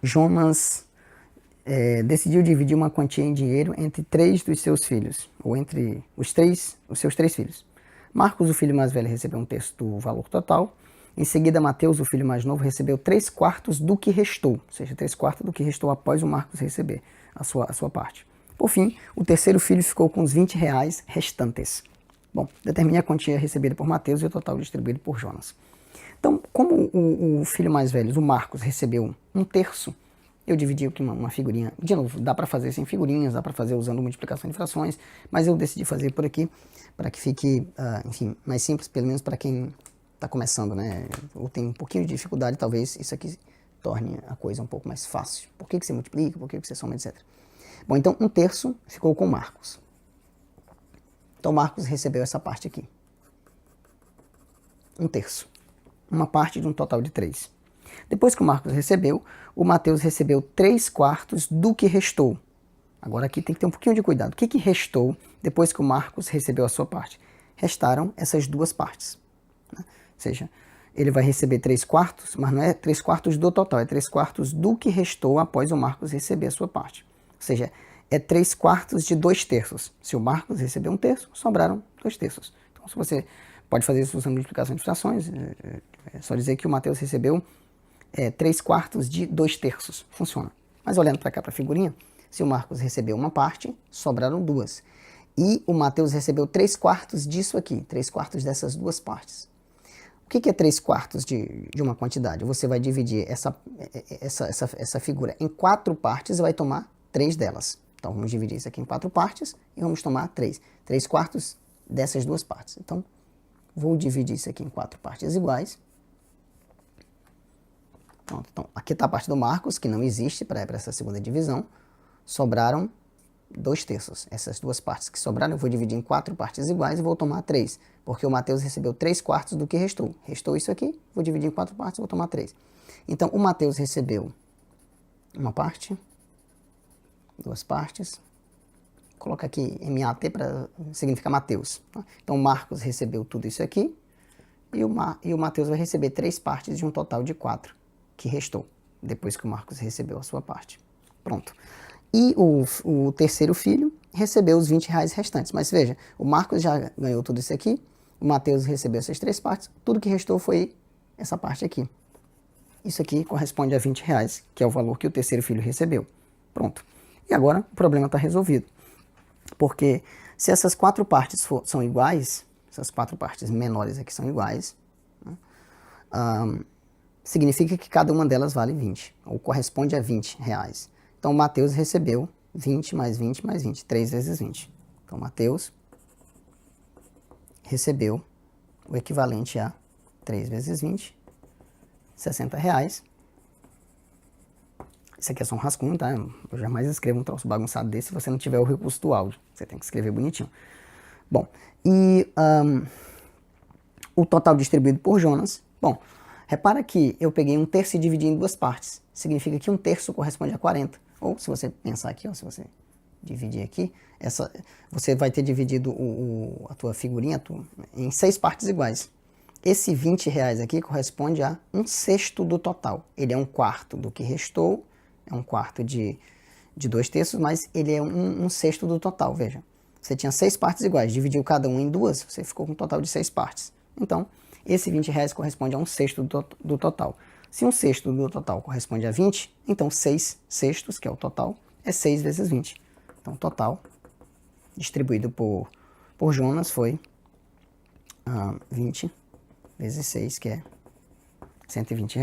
Jonas decidiu dividir uma quantia em dinheiro entre 3 dos seus filhos, ou entre os seus 3 filhos. Marcos, o filho mais velho, recebeu 1/3 do valor total. Em seguida, Mateus, o filho mais novo, recebeu 3/4 do que restou, ou seja, 3/4 do que restou após o Marcos receber a sua parte. Por fim, o terceiro filho ficou com os R$ 20 restantes. Bom, determine a quantia recebida por Mateus e o total distribuído por Jonas. Então, como o filho mais velho, o Marcos, recebeu 1/3, eu dividi aqui uma figurinha. De novo, dá para fazer sem figurinhas, dá para fazer usando multiplicação de frações, mas eu decidi fazer por aqui para que fique, enfim, mais simples, pelo menos para quem está começando, né? Ou tem um pouquinho de dificuldade, talvez isso aqui torne a coisa um pouco mais fácil. Por que você multiplica, por que você soma, etc. Bom, então 1/3 ficou com Marcos. Então Marcos recebeu essa parte aqui. 1/3. Uma parte de um total de 3. Depois que o Marcos recebeu, o Mateus recebeu 3/4 do que restou. Agora aqui tem que ter um pouquinho de cuidado. O que restou depois que o Marcos recebeu a sua parte? Restaram essas duas partes. Né? Ou seja, ele vai receber 3/4, mas não é 3/4 do total, é 3/4 do que restou após o Marcos receber a sua parte. Ou seja, é 3/4 de 2/3. Se o Marcos recebeu 1/3, sobraram 2/3. Então, se você pode fazer isso usando multiplicação de frações, é só dizer que o Mateus recebeu 3/4 de 2/3. Funciona. Mas olhando para cá para a figurinha, se o Marcos recebeu uma parte, sobraram duas. E o Mateus recebeu 3/4 disso aqui, 3/4 dessas duas partes. O que é 3/4 de uma quantidade? Você vai dividir essa figura em 4 partes e vai tomar 3 delas. Então vamos dividir isso aqui em 4 partes e vamos tomar 3. 3/4 dessas duas partes. Então vou dividir isso aqui em 4 partes iguais. Pronto, então aqui está a parte do Marcos, que não existe para essa segunda divisão. Sobraram 2/3. Essas duas partes que sobraram eu vou dividir em 4 partes iguais e vou tomar 3. Porque o Mateus recebeu 3/4 do que restou. Restou isso aqui, vou dividir em 4 partes e vou tomar 3. Então o Mateus recebeu uma parte, 2 partes. Vou colocar aqui MAT para significar Mateus. Então o Marcos recebeu tudo isso aqui. E o Mateus vai receber 3 partes de um total de 4 que restou, depois que o Marcos recebeu a sua parte. Pronto. E o terceiro filho recebeu os R$ 20 restantes. Mas veja, o Marcos já ganhou tudo isso aqui, o Mateus recebeu essas 3 partes, tudo que restou foi essa parte aqui. Isso aqui corresponde a R$ 20, que é o valor que o terceiro filho recebeu. Pronto. E agora o problema está resolvido. Porque se essas 4 partes são iguais, essas 4 partes menores aqui são iguais, né? Significa que cada uma delas vale 20, ou corresponde a R$ 20. Então, Mateus recebeu 20 mais 20 mais 20, 3 vezes 20. Então, Mateus recebeu o equivalente a 3 vezes 20, R$ 60. Isso aqui é só um rascunho, tá? Eu jamais escrevo um troço bagunçado desse se você não tiver o recurso do áudio. Você tem que escrever bonitinho. Bom, e o total distribuído por Jonas. Bom, repara que eu peguei 1/3 e dividi em 2 partes. Significa que 1/3 corresponde a 40. Ou se você pensar aqui, ó, se você dividir aqui, você vai ter dividido a tua figurinha em 6 partes iguais. Esse R$ 20 aqui corresponde a 1/6 do total. Ele é 1/4 do que restou, é 1/4 de 2/3, mas ele é 1/6 do total, veja. Você tinha 6 partes iguais, dividiu cada uma em 2, você ficou com um total de 6 partes. Então, esse R$ 20 corresponde a 1/6 do total. Se 1/6 do total corresponde a 20, então 6/6, que é o total, é 6 vezes 20. Então, o total distribuído por Jonas foi 20 vezes 6, que é R$ 120.